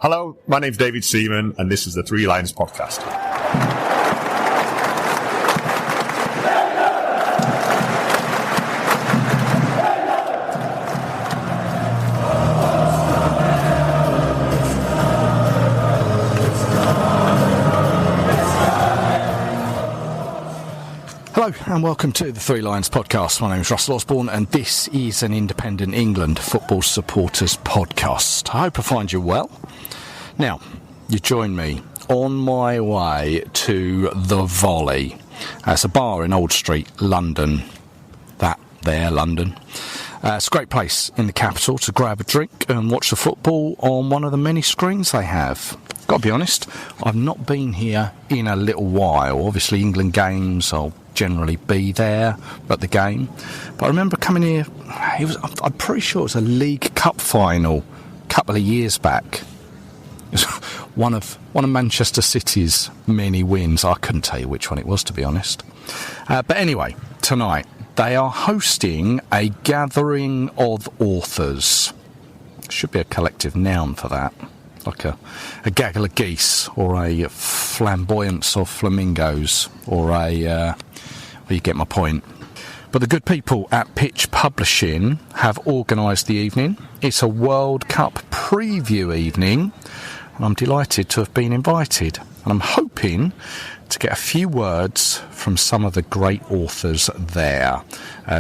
Hello, my name's David Seaman, and this is the Three Lions Podcast. Hello and welcome to the Three Lions Podcast. My name is Russell Osborne and this is an Independent England Football Supporters Podcast. I hope I find you well. Now, you join me on my way to the Volley. It's a bar in Old Street, London. London. It's a great place in the capital to grab a drink and watch the football on one of the many screens they have. Got to be honest, I've not been here in a little while. Obviously, England games, I'll generally be there at the game. But I remember coming here, I'm pretty sure it was a League Cup final a couple of years back. It was one of Manchester City's many wins. I couldn't tell you which one it was, to be honest. But anyway, tonight they are hosting a gathering of authors. Should be a collective noun for that. Like a gaggle of geese, or a flamboyance of flamingos, or well, you get my point. But the good people at Pitch Publishing have organised the evening. It's a World Cup preview evening, and I'm delighted to have been invited. And I'm hoping to get a few words from some of the great authors there.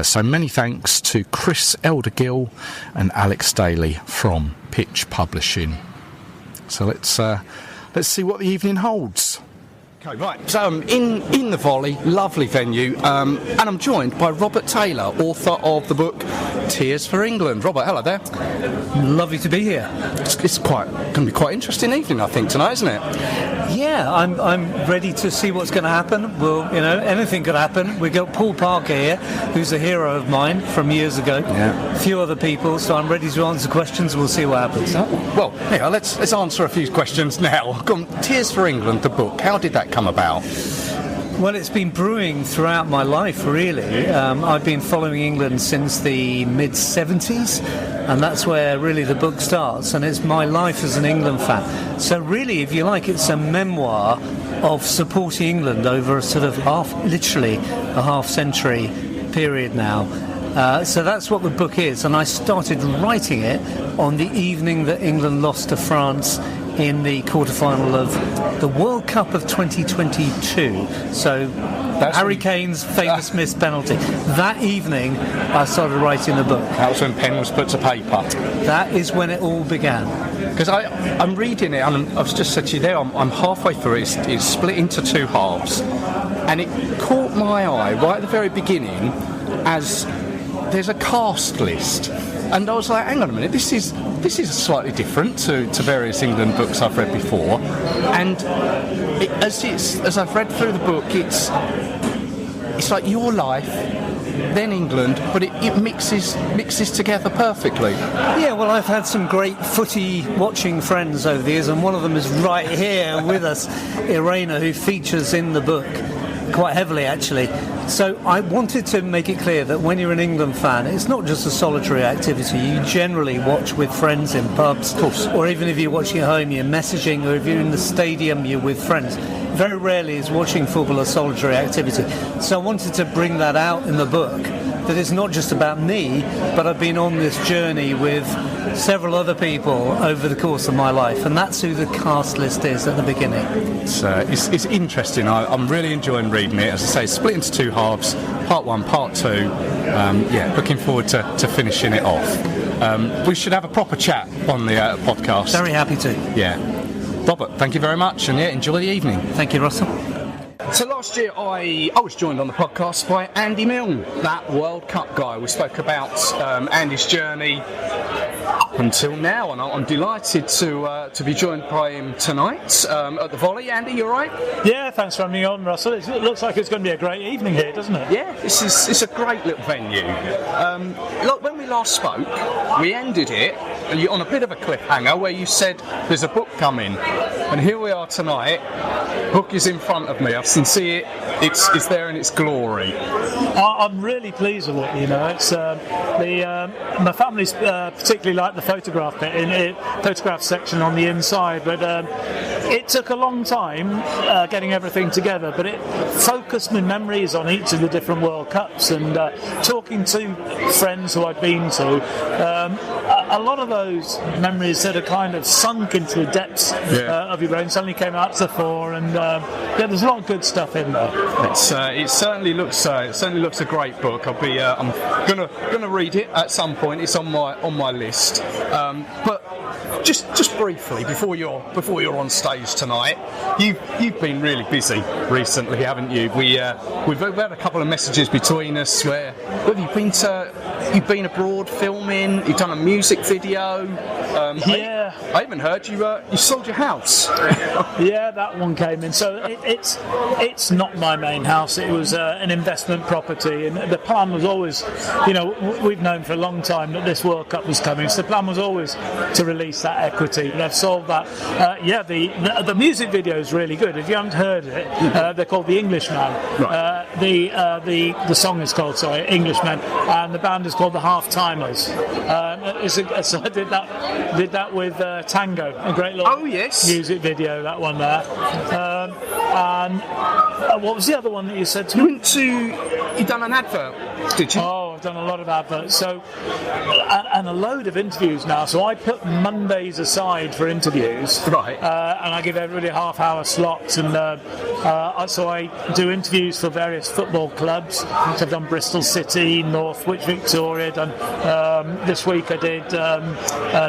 So many thanks to Chris Eldergill and Alex Daly from Pitch Publishing. So let's see what the evening holds. Okay, right. So I'm in the Volley, lovely venue, and I'm joined by Robert Taylor, author of the book Tears for England. Robert, hello there. Lovely to be here. It's going to be quite an interesting evening, I think, tonight, isn't it? Yeah, I'm ready to see what's going to happen. Well, anything could happen. We've got Paul Parker here, who's a hero of mine from years ago. Yeah. A few other people, so I'm ready to answer questions. We'll see what happens. Well, yeah, let's answer a few questions now. Come on, Tears for England, the book. How did that come about? Well, it's been brewing throughout my life, really. I've been following England since the mid-70s, and that's where really the book starts, and it's my life as an England fan. So really, if you like, it's a memoir of supporting England over a sort of literally a half-century period now. So that's what the book is, and I started writing it on the evening that England lost to France in the quarter-final of the World Cup of 2022. So that's Harry Kane's famous missed penalty. That evening, I started writing the book. That was when pen was put to paper. That is when it all began. Because I'm reading it, and I've just said to you there, I'm halfway through it. It's split into two halves, and it caught my eye right at the very beginning as there's a cast list. And I was like, hang on a minute, this is slightly different to various England books I've read before. And as I've read through the book, it's like your life, then England, but it mixes together perfectly. Yeah, well, I've had some great footy watching friends over the years, and one of them is right here with us, Irena, who features in the book quite heavily, actually. So I wanted to make it clear that when you're an England fan, it's not just a solitary activity. You generally watch with friends in pubs, or even if you're watching at home, you're messaging, or if you're in the stadium, you're with friends. Very rarely is watching football a solitary activity. So I wanted to bring that out in the book, that it's not just about me, but I've been on this journey with several other people over the course of my life, and that's who the cast list is at the beginning. It's interesting. I'm really enjoying reading it. As I say, it's split into two halves, part one, part two. Looking forward to finishing it off. We should have a proper chat on the podcast. Very happy to. Yeah. Robert, thank you very much, and enjoy the evening. Thank you, Russell. So last year I was joined on the podcast by Andy Milne, that World Cup guy. We spoke about Andy's journey up until now, and I'm delighted to be joined by him tonight at the Volley. Andy, you all right? Yeah, thanks for having me on, Russell. It looks like it's going to be a great evening here, doesn't it? Yeah, it's a great little venue. Look, when we last spoke, we ended it on a bit of a cliffhanger where you said there's a book coming, and here we are tonight. Book is in front of me. I can see it. It's there in its glory. I'm really pleased with it. You know, it's my family's particularly like the photograph bit in the photograph section on the inside, but it took a long time getting everything together. But it focused my memories on each of the different World Cups and talking to friends who I'd been to. A lot of those memories that are kind of sunk into the depths of your brain suddenly came out to the fore, and there's a lot of good stuff in there. It certainly looks a great book. I'm gonna read it at some point. It's on my list. But just briefly before you're on stage tonight, you've been really busy recently, haven't you? We've had a couple of messages between us where you've been abroad filming, you've done a music video. I even heard you sold your house. Yeah, that one came in. So it's not my main house. It was an investment property, and the plan was always, we've known for a long time that this World Cup was coming. So the plan was always to release that equity. But I've sold that. The music video is really good. If you haven't heard it, they're called The Englishman. Right. The song is called Englishman, and the band is called The Half Timers. So I did that with Tango, a great little music video. That one there. And what was the other one that you said to me? You done an advert, did you? Oh, I've done a lot of adverts, and a load of interviews now. So I put Mondays aside for interviews, right? And I give everybody half-hour slots, and so I do interviews for various football clubs. So I've done Bristol City, Northwich, Victoria. This week I did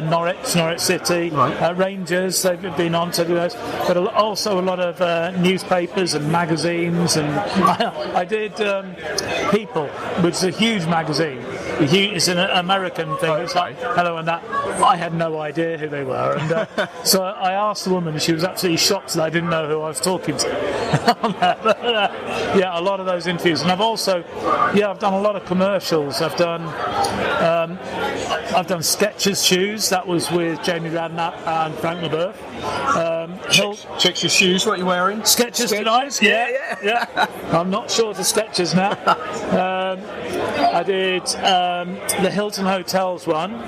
Norwich City, right. Rangers. They've been on to do those, but also a lot of newspapers and magazines, and I did People, which is a huge magazine. It's an American thing. It's like Hello and that. I had no idea who they were, and so I asked the woman. She was absolutely shocked that I didn't know who I was talking to. A lot of those interviews, and I've done a lot of commercials. I've done Skechers shoes. That was with Jamie Radnap and Frank LeBeuf. Check your shoes. What are you wearing? Skechers tonight. Yeah. I'm not sure of the Skechers now. I did the Hilton Hotels one.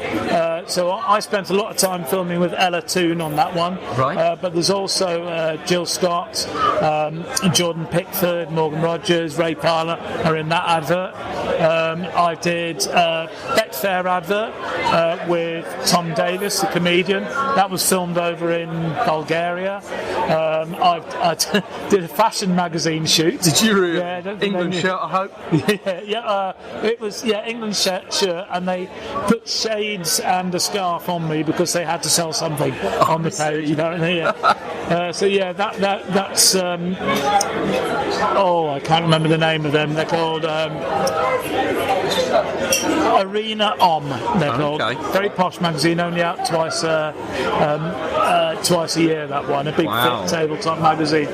So I spent a lot of time filming with Ella Toone on that one. Right. But there's also Jill Scott, Jordan Pickford, Morgan Rogers, Ray Parlour are in that advert. I did Betfair advert with Tom Davis, the comedian. That was filmed over in Bulgaria. I did a fashion magazine shoot. Did you really? Yeah, England shirt, I hope. It was England shirt, and they put shades and a scarf on me because they had to sell something on the page. That's I can't remember the name of them. They're called Arena Om. They're called. Very posh magazine, only out twice a year. That one, a big thick tabletop magazine.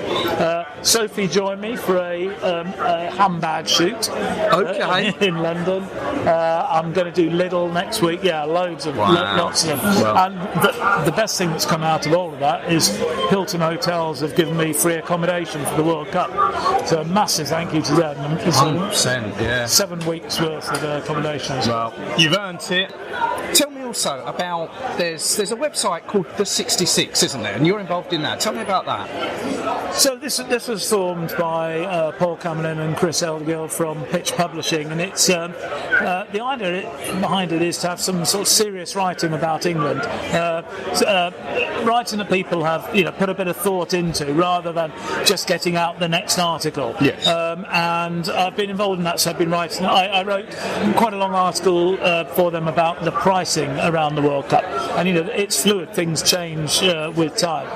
Sophie joined me for a handbag shoot in London. I'm going to do Lidl next week. Loads of lots of them. And the best thing that's come out of all of that is Hilton Hotels have given me free accommodation for the World Cup. So a massive thank you to them. 100%, yeah. 7 weeks worth of accommodation. Well, you've earned it. Tell me also about there's a website called The 66, isn't there? And you're involved in that. Tell me about that. So this was formed by Paul Cameron and Chris Eldergill from Pitch Publishing, and it's the idea behind it is to have some sort of serious writing about England, writing that people have put a bit of thought into, rather than just getting out the next article. Yes. And I've been involved in that, so I've been writing. I wrote quite a long article for them about the pricing around the World Cup, and it's fluid, things change with time,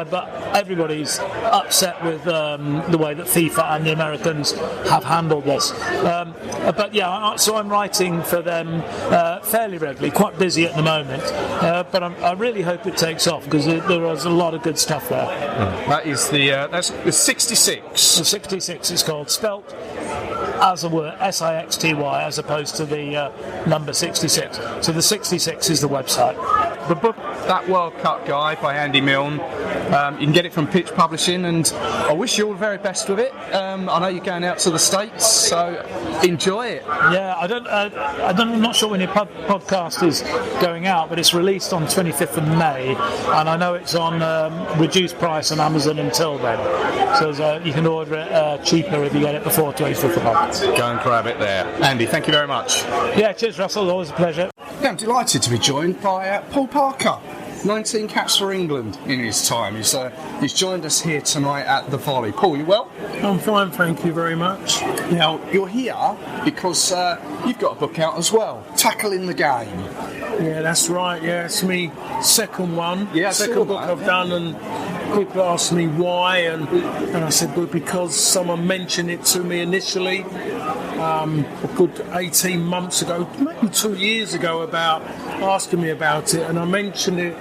but everybody's upset with the way that FIFA and the Americans have handled this. So I'm writing for them fairly regularly, quite busy at the moment, but I really hope it takes off, because there is a lot of good stuff there. That is that's the 66. The 66 is called, spelt as a word, SIXTY, as opposed to the number 66. So the 66 is the website. the book, That World Cup Guide by Andy Milne. You can get it from Pitch Publishing, and I wish you all the very best with it. I know you're going out to the States, so enjoy it. Yeah, I'm not sure when your podcast is going out, but it's released on 25th of May, and I know it's on reduced price on Amazon until then. So you can order it cheaper if you get it before 25th of May. Go and grab it there. Andy, thank you very much. Yeah, cheers, Russell. Always a pleasure. Yeah, I'm delighted to be joined by Paul Parker. 19 caps for England in his time. He's joined us here tonight at the Volley. Paul, you well? I'm fine, thank you very much. Now, you're here because you've got a book out as well, Tackling the Game. Yeah, that's right. Yeah, it's me second one. Yeah, second book I've done, and people ask me why, and I said, well, because someone mentioned it to me initially a good 18 months ago, maybe 2 years ago, about asking me about it, and I mentioned it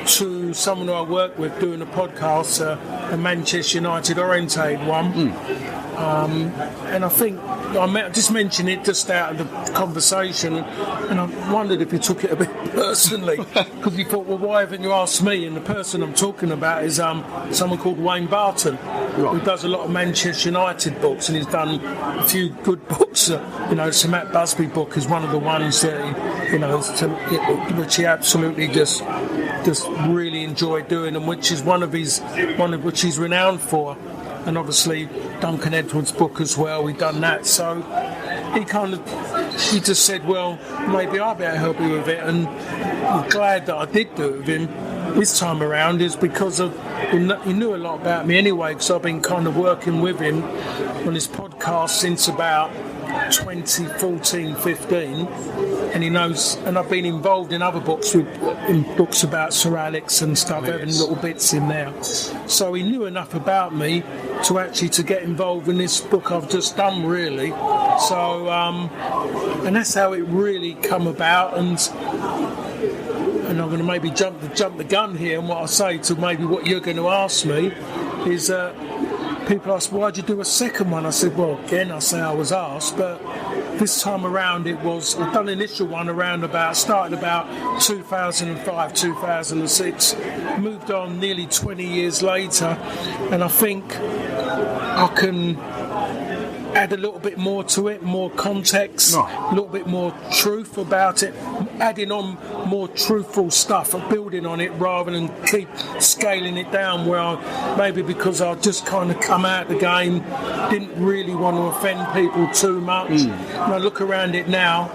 to someone who I work with doing a podcast, a Manchester United orientated one. And I think I just mentioned it just out of the conversation, and I wondered if he took it a bit personally, because he thought, well, why haven't you asked me? And the person I'm talking about is someone called Wayne Barton, who does a lot of Manchester United books, and he's done a few good books. Sir Matt Busby book is one of the ones that which he absolutely just really enjoyed doing, and which is one of which he's renowned for. And obviously Duncan Edwards' book as well, we've done that. So he just said, well, maybe I'll be able to help you with it. And I'm glad that I did do it with him this time around, is because he knew a lot about me anyway, because I've been kind of working with him on his podcast since about 2014-15, and he knows, and I've been involved in other books, in books about Sir Alex and stuff, having little bits in there. So he knew enough about me to get involved in this book I've just done, really. So and that's how it really come about. And I'm going to maybe jump the gun here, and what I say to maybe what you're going to ask me is people ask, why'd you do a second one? I said, well, again, I say I was asked, but this time around I've done an initial one started about 2005, 2006, moved on nearly 20 years later, and I think I can add a little bit more to it, more context, a little bit more truth about it, adding on more truthful stuff and building on it rather than keep scaling it down, where maybe because I just kind of come out of the game, didn't really want to offend people too much. And I look around it now,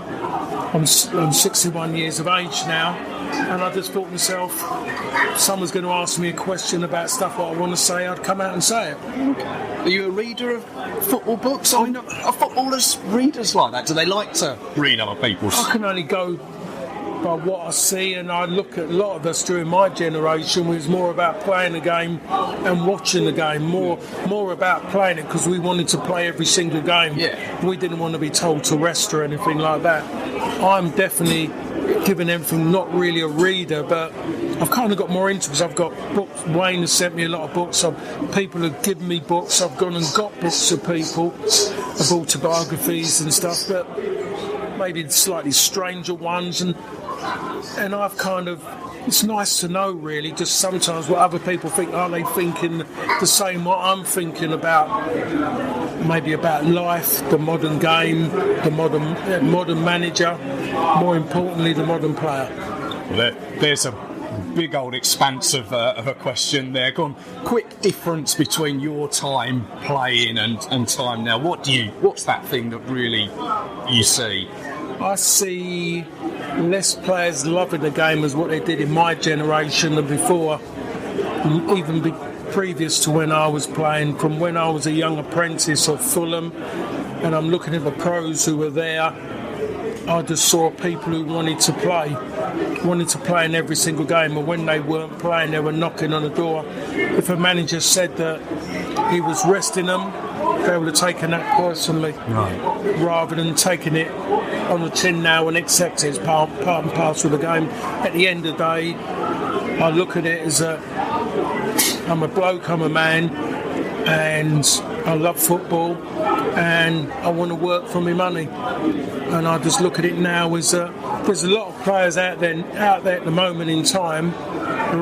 I'm 61 years of age now, and I just thought to myself, someone's going to ask me a question about stuff what I want to say, I'd come out and say it. Are you a reader of football books? I mean, are footballers readers like that? Do they like to read other people's? I can only go by what I see, and I look at a lot of us during my generation was more about playing the game and watching the game, more about playing it, because we wanted to play every single game. Yeah. We didn't want to be told to rest or anything like that. I'm definitely, given everything, not really a reader, but I've kind of got more into it because I've got books. Wayne has sent me a lot of books. People have given me books. I've gone and got books of people, of autobiographies and stuff, but maybe slightly stranger ones. And I've kind of, it's nice to know, really, just sometimes what other people think. Are they thinking the same what I'm thinking about? Maybe about life, the modern game, the modern manager, more importantly, the modern player. Well, there's a big old expanse of a question there. Go on. Quick difference between your time playing and time now. What's that thing that really you see? I see less players loving the game as what they did in my generation than before, even previous to when I was playing, from when I was a young apprentice of Fulham, and I'm looking at the pros who were there. I just saw people who wanted to play in every single game, and when they weren't playing, they were knocking on the door. If a manager said that he was resting them, they would have taken that personally, rather than taking it on the chin now and accept it as part and parcel of the game. At the end of the day, I look at it as I'm a bloke, I'm a man, and I love football. and I want to work for my money. And I just look at it now as there's a lot of players out there at the moment in time who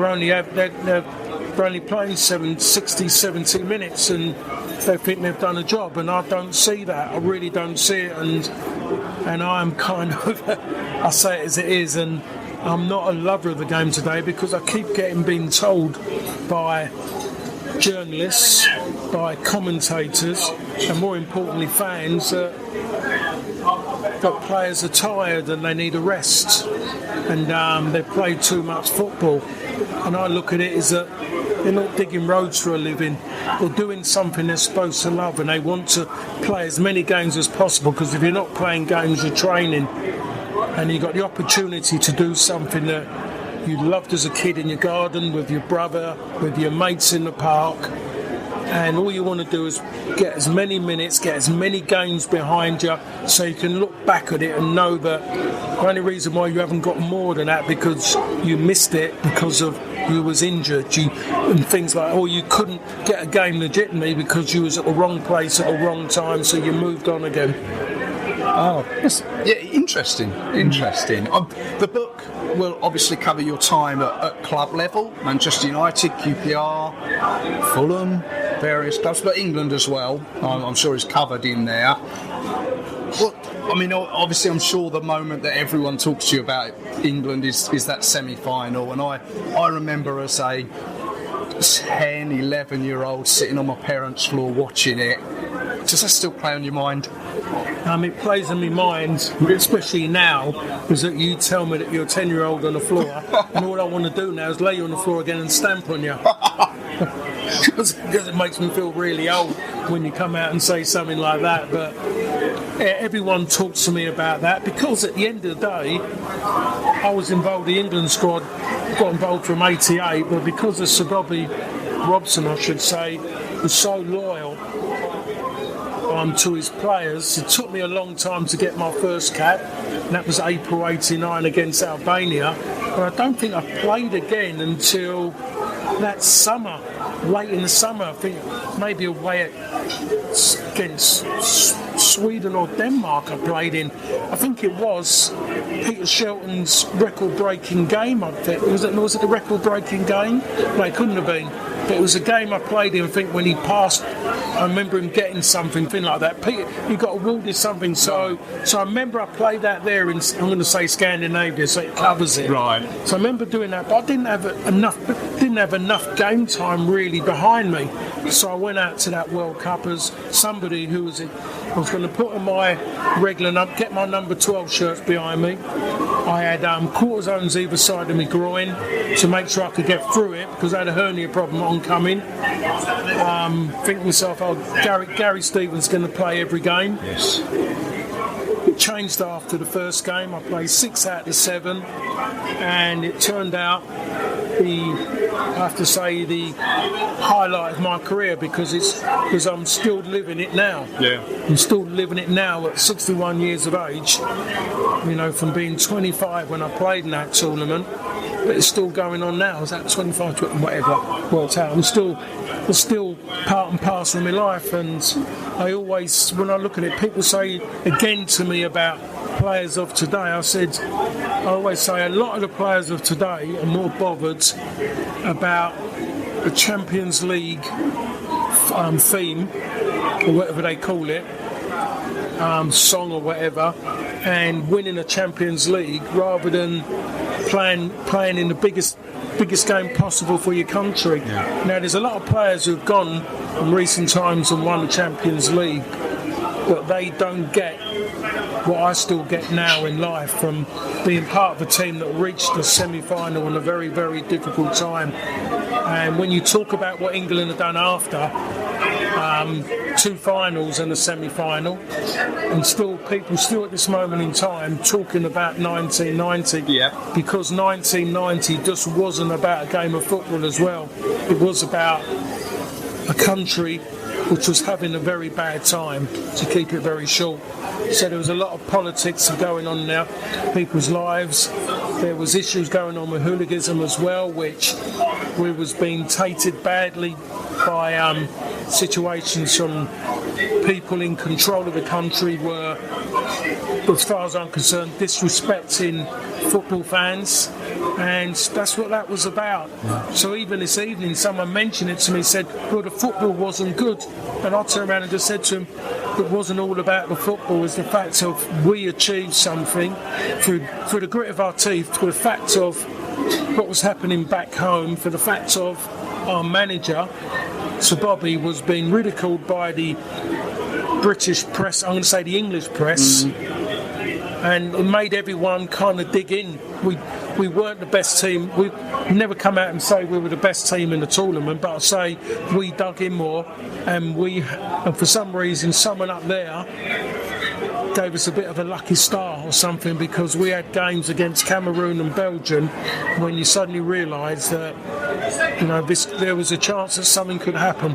they're only playing 60, 70 minutes, and they think they've done a job, and I don't see that. I really don't see it, and I'm kind of, I say it as it is, and I'm not a lover of the game today because I keep being told by journalists, by commentators, and more importantly fans, that players are tired and they need a rest, and they've played too much football. And I look at it as that they're not digging roads for a living. They're doing something they're supposed to love, and they want to play as many games as possible, because if you're not playing games, you're training, and you've got the opportunity to do something that you loved as a kid in your garden, with your brother, with your mates in the park, and all you want to do is get as many minutes, get as many games behind you, so you can look back at it and know that the only reason why you haven't got more than that because you missed it because of you was injured, and things like, or you couldn't get a game legitimately because you was at the wrong place at the wrong time, so you moved on again. Oh, yeah, interesting. The book will obviously cover your time at club level, Manchester United, QPR, Fulham, various clubs, but England as well. I'm sure is covered in there. Well, I mean, obviously, I'm sure the moment that everyone talks to you about England is that semi-final, and I remember as a 10, 11-year-old sitting on my parents' floor watching it. Does that still play on your mind? It plays on my mind, especially now, is that you tell me that you're a 10-year-old on the floor, and all I want to do now is lay you on the floor again and stamp on you. Because it makes me feel really old when you come out and say something like that. But everyone talks to me about that, because at the end of the day, I was involved in the England squad, got involved from 88, but because of Sir Bobby Robson, I should say, was so loyal to his players. It took me a long time to get my first cap, and that was April 89 against Albania, but I don't think I played again until that summer, late in the summer. I think maybe away against Sweden or Denmark I played in. I think it was Peter Shelton's record-breaking game. I think was it the record-breaking game? No, it couldn't have been. But it was a game I played in, I think, when he passed. I remember him getting something like that. Peter, he got awarded something, so I remember I played that there in, I'm going to say Scandinavia, so it covers it. Right. So I remember doing that, but I didn't have enough game time really behind me. So I went out to that World Cup as somebody who was going to put on my regular number, get my number 12 shirts behind me. I had cortisones either side of my groin to make sure I could get through it, because I had a hernia problem oncoming. Think to myself, Gary Stevens going to play every game. Yes. It changed after the first game. I played 6 out of 7, and it turned out I have to say the highlight of my career, because I'm still living it now. Yeah. I'm still living it now at 61 years of age. You know, from being 25 when I played in that tournament, but it's still going on now. Is that 25, whatever worked out? It's still part and parcel of my life, and I always, when I look at it, people say again to me about players of today. I always say a lot of the players of today are more bothered about the Champions League theme, or whatever they call it, song or whatever, and winning a Champions League rather than playing in the biggest game possible for your country. Yeah. Now, there's a lot of players who've gone in recent times and won the Champions League, but they don't get what I still get now in life from being part of a team that reached the semi-final in a very, very difficult time. And when you talk about what England have done after 2 finals and a semi-final, and people still at this moment in time talking about 1990, because 1990 just wasn't about a game of football as well. It was about a country which was having a very bad time, to keep it very short. So there was a lot of politics going on now, people's lives. There was issues going on with hooliganism as well, which we was being tainted badly by situations from people in control of the country were, as far as I'm concerned, disrespecting football fans, and that's what that was about. So even this evening, someone mentioned it to me, said, well, the football wasn't good, and I turned around and just said to him, it wasn't all about the football, it was the fact of we achieved something through the grit of our teeth, through the fact of what was happening back home, for the fact of our manager, Sir Bobby, was being ridiculed by the British press, I'm going to say the English press, and it made everyone kind of dig in. We weren't the best team. We never come out and say we were the best team in the tournament, but I say we dug in more, and for some reason someone up there gave us a bit of a lucky star or something, because we had games against Cameroon and Belgium when you suddenly realise that there was a chance that something could happen.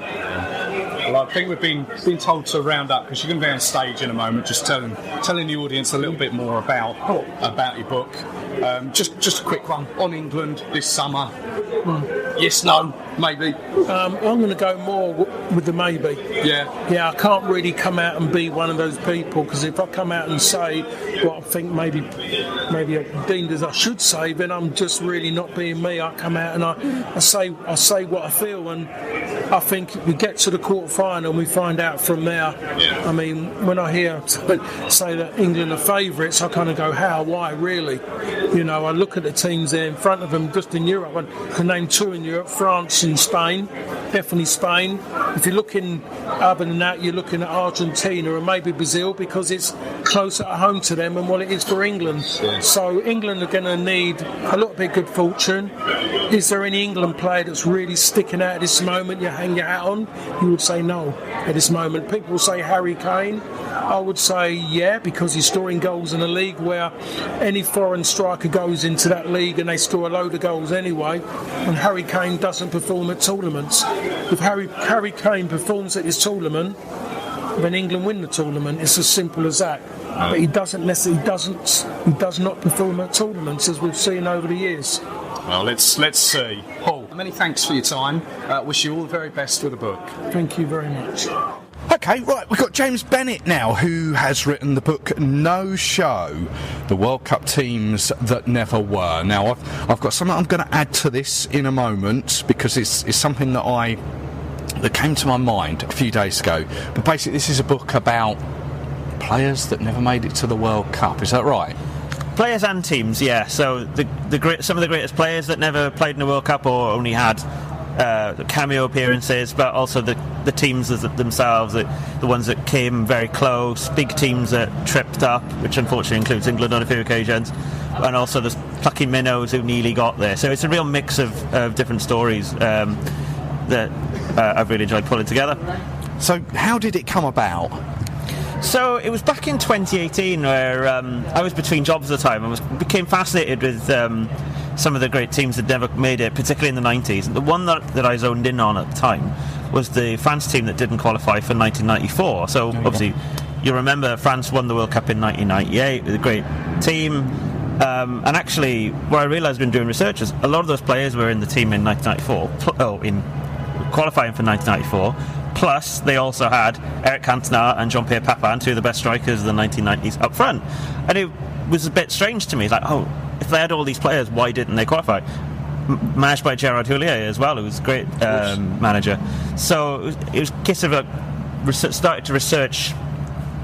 Well, I think we've been told to round up, because you're going to be on stage in a moment, just telling the audience a little bit more about your book. Just a quick one on England this summer. Yes, no, maybe. I'm going to go more with the maybe. Yeah, I can't really come out and be one of those people, because if I come out and say what I think maybe deemed as I should say, then I'm just really not being me. I come out and I say what I feel, and I think we get to the quarter-final and we find out from there. I mean, when I hear say that England are favourites, I kind of go, how, why, really? I look at the teams there in front of them just in Europe. I can name two in Europe, France and Spain, definitely Spain. If you're looking other than that, you're looking at Argentina and maybe Brazil, because it's closer at home to them than what it is for England. So England are going to need a little bit of good fortune. Is there any England player that's really sticking out at this moment you hang your hat on? You would say no at this moment. People will say Harry Kane. I would say yeah, because he's scoring goals in a league where any foreign striker goes into that league and they score a load of goals anyway, and Harry Kane doesn't perform at tournaments. If Harry Kane performs at his tournament, then England win the tournament. It's as simple as that. But he does not perform at tournaments, as we've seen over the years. Well, let's see. Paul, many thanks for your time. Wish you all the very best with the book. Thank you very much. Okay, right, we've got James Bennett now, who has written the book No Show, the World Cup Teams That Never Were. Now, I've got something I'm going to add to this in a moment, because it's something that came to my mind a few days ago. But basically, this is a book about players that never made it to the World Cup. Is that right? Players and teams, yeah. So some of the greatest players that never played in the World Cup or only had cameo appearances, but also the teams themselves, the ones that came very close, big teams that tripped up, which unfortunately includes England on a few occasions, and also the plucky minnows who nearly got there. So it's a real mix of different stories that I've really enjoyed pulling together. So how did it come about? So it was back in 2018 where I was between jobs at the time and became fascinated with some of the great teams that never made it, particularly in the 90s. And the one that I zoned in on at the time was the France team that didn't qualify for 1994. So obviously you remember France won the World Cup in 1998 with a great team. And actually, what I realised when doing research is a lot of those players were in the team in 1994, in qualifying for 1994. Plus, they also had Eric Cantona and Jean-Pierre Papin, two of the best strikers of the 1990s, up front. And it was a bit strange to me, like, if they had all these players, why didn't they qualify? Managed by Gerard Houllier as well, who was a great manager. So it was a case of started to research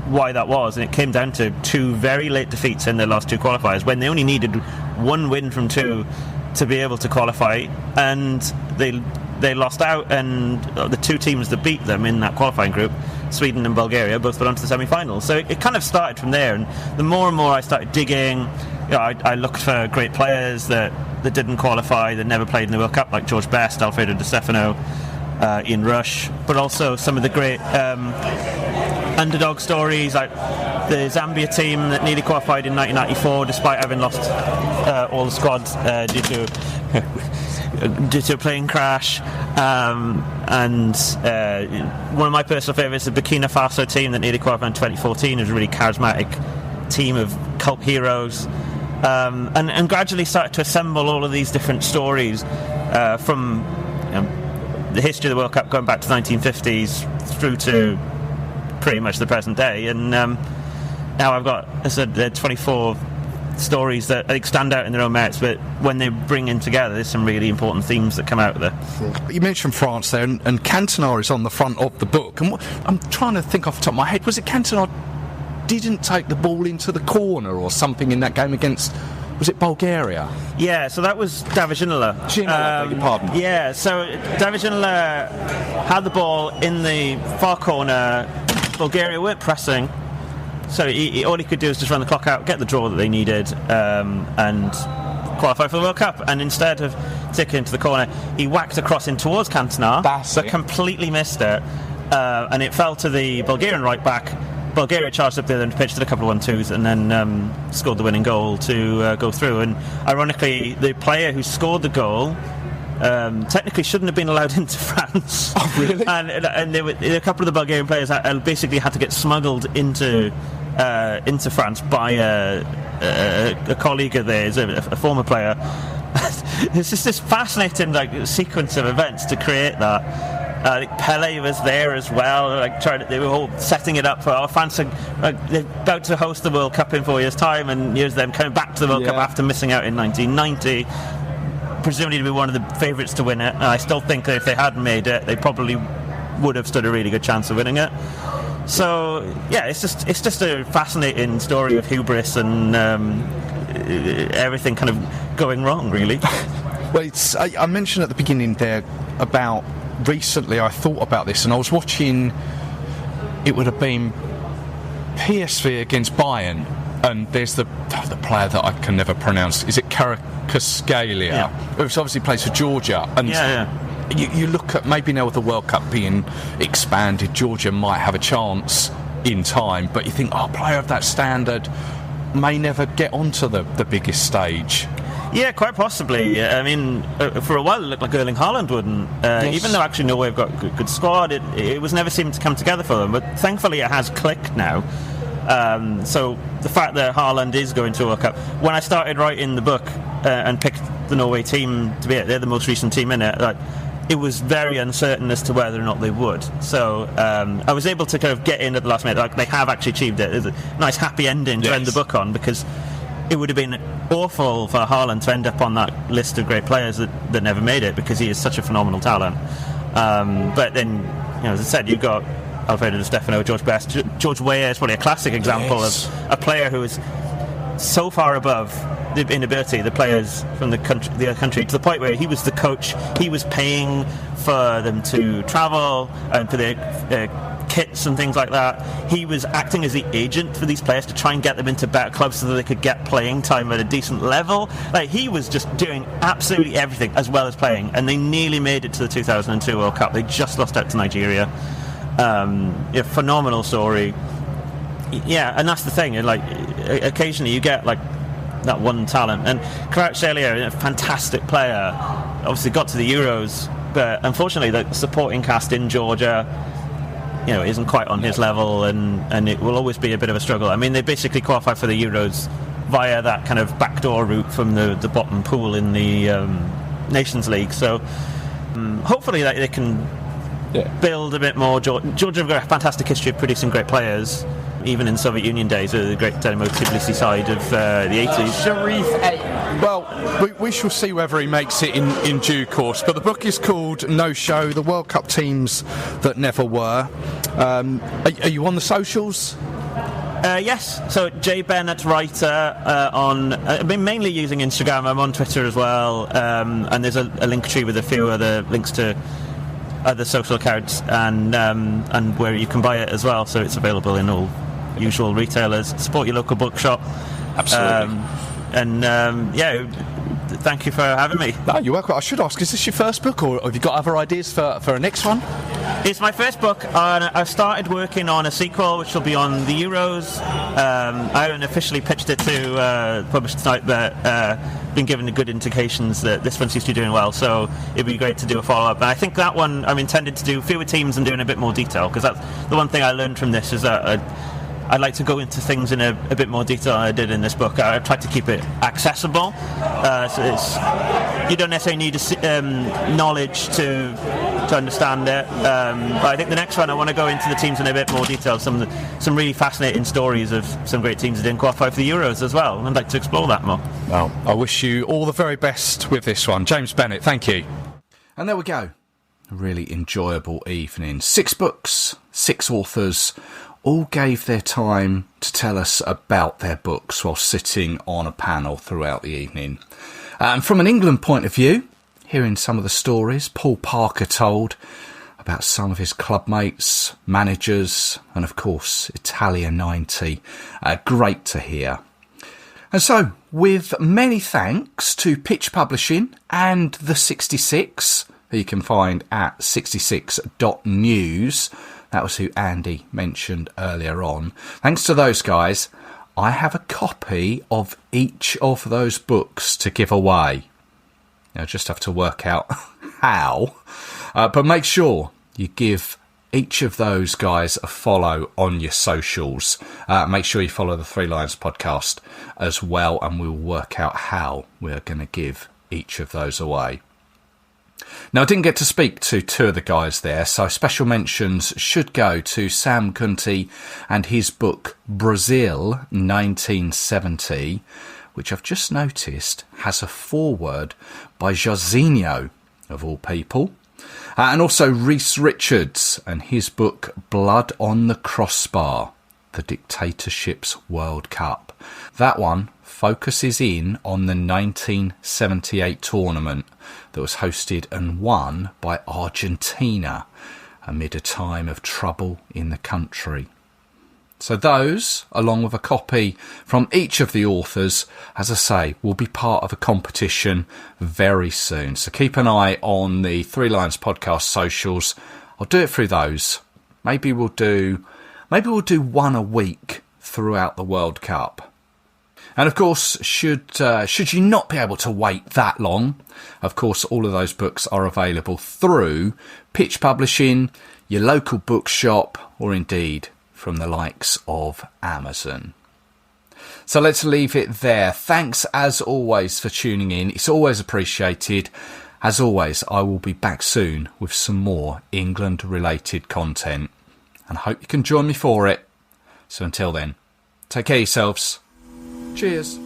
why that was, and it came down to two very late defeats in their last two qualifiers, when they only needed one win from two to be able to qualify, and they lost out, and the two teams that beat them in that qualifying group, Sweden and Bulgaria, both went on to the semi-finals. So it kind of started from there, and the more and more I started digging, I looked for great players that didn't qualify, that never played in the World Cup, like George Best, Alfredo Di Stefano, Ian Rush, but also some of the great underdog stories, like the Zambia team that nearly qualified in 1994 despite having lost all the squad due to a plane crash, and one of my personal favourites, the Burkina Faso team that nearly qualified in 2014, is a really charismatic team of cult heroes, and gradually started to assemble all of these different stories from the history of the World Cup going back to the 1950s through to pretty much the present day. And now I've got, as I said, 24 stories that I think stand out in their own merits, but when they bring in together, there's some really important themes that come out of there. You mentioned France there, and Cantona is on the front of the book. And I'm trying to think off the top of my head, was it Cantona didn't take the ball into the corner or something in that game against, was it Bulgaria? Yeah, so that was David Ginola. Beg your pardon. Yeah, so David Ginola had the ball in the far corner. Bulgaria weren't pressing, so all he could do was just run the clock out, get the draw that they needed, and qualify for the World Cup. And instead of taking it to the corner, he whacked a cross in towards Cantona, but completely missed it, and it fell to the Bulgarian right back. Bulgaria charged up the other end, pitched a couple of 1-2s, and then scored the winning goal to go through. And ironically, the player who scored the goal technically shouldn't have been allowed into France. Oh, really? And a couple of the Bulgarian players basically had to get smuggled into France by a colleague of theirs, a former player. It's just this fascinating sequence of events to create that. Pele was there as well. They were all setting it up for France. They're about to host the World Cup in 4 years' time, and here's them coming back to the World Cup after missing out in 1990, presumably to be one of the favourites to win it. And I still think that if they hadn't made it, they probably would have stood a really good chance of winning it. So yeah, it's just a fascinating story of hubris and everything kind of going wrong, really. Well, I mentioned at the beginning there about recently I thought about this, and I was watching, it would have been PSV against Bayern, and there's the player that I can never pronounce. Is it Kvaratskhelia? Yeah. Who's obviously plays for Georgia. And you look at, maybe now with the World Cup being expanded, Georgia might have a chance in time, but you think, a player of that standard may never get onto the biggest stage. Yeah, quite possibly. I mean, for a while it looked like Erling Haaland wouldn't. Even though actually Norway have got a good squad, it was never seemed to come together for them. But thankfully it has clicked now. So the fact that Haaland is going to a World Cup, when I started writing the book and picked the Norway team to be it, they're the most recent team in it, it was very uncertain as to whether or not they would. So I was able to kind of get in at the last minute. They have actually achieved it. It's a nice happy ending to end the book on, because it would have been awful for Haaland to end up on that list of great players that never made it, because he is such a phenomenal talent. But then, as I said, you've got Alfredo Di Stefano, George Best. George Weah is probably a classic example of a player who is so far above the inability of the players from the other country, to the point where he was the coach. He was paying for them to travel and for their kits and things like that. He was acting as the agent for these players to try and get them into better clubs so that they could get playing time at a decent level. He was just doing absolutely everything as well as playing, and they nearly made it to the 2002 World Cup. They just lost out to Nigeria. A phenomenal story. Yeah, and that's the thing. Occasionally you get that one talent, and Kvaratskhelia, a fantastic player, obviously got to the Euros, but unfortunately the supporting cast in Georgia, isn't quite on his level, and it will always be a bit of a struggle. I mean, they basically qualified for the Euros via that kind of backdoor route from the bottom pool in the Nations League. So hopefully they can build a bit more. Georgia have got a fantastic history of producing great players, even in Soviet Union days, with the great Dynamo Tbilisi side of the 80s. Well, we shall see whether he makes it in due course. But the book is called No Show, The World Cup Teams That Never Were. Are you on the socials? Yes, so J Bennett Writer I've been mainly using Instagram. I'm on Twitter as well, and there's a link tree with a few other links to other social accounts and where you can buy it as well, so it's available in all usual retailers. Support your local bookshop. Absolutely. Thank you for having me. No, you're welcome. I should ask, is this your first book, or have you got other ideas for a next one? It's my first book, and I've started working on a sequel which will be on the Euros. I haven't officially pitched it to publish tonight, but been given good indications that this one seems to be doing well, so it'd be great to do a follow-up. And I think that one I'm intended to do fewer teams and doing a bit more detail, because that's the one thing I learned from this, is that I like to go into things in a bit more detail than I did in this book. I tried to keep it accessible, so you don't necessarily need knowledge to understand it. But I think the next one I want to go into the teams in a bit more detail. Some really fascinating stories of some great teams that didn't qualify for the Euros as well. I'd like to explore that more. Well, I wish you all the very best with this one. James Bennett, thank you. And there we go. A really enjoyable evening. 6 books, 6 authors, all gave their time to tell us about their books while sitting on a panel throughout the evening. And from an England point of view, hearing some of the stories Paul Parker told about some of his club mates, managers, and of course Italia 90. Great to hear. And so, with many thanks to Pitch Publishing and the 66, who you can find at 66.news, that was who Andy mentioned earlier on. Thanks to those guys, I have a copy of each of those books to give away. I just have to work out how. But make sure you give each of those guys a follow on your socials. Make sure you follow the Three Lions podcast as well, and we'll work out how we're going to give each of those away. Now, I didn't get to speak to 2 of the guys there, so special mentions should go to Sam Cunty and his book Brazil 1970, which I've just noticed has a foreword by Jorginho, of all people. And also Rhys Richards and his book Blood on the Crossbar, The Dictatorship's World Cup. That one focuses in on the 1978 tournament that was hosted and won by Argentina amid a time of trouble in the country. So those, along with a copy from each of the authors, as I say, will be part of a competition very soon. So keep an eye on the Three Lions podcast socials. I'll do it through those. Maybe we'll do one a week throughout the World Cup. And of course, should you not be able to wait that long, of course, all of those books are available through Pitch Publishing, your local bookshop, or indeed from the likes of Amazon. So let's leave it there. Thanks as always for tuning in. It's always appreciated. As always, I will be back soon with some more England related content, and I hope you can join me for it. So until then, take care of yourselves. Cheers.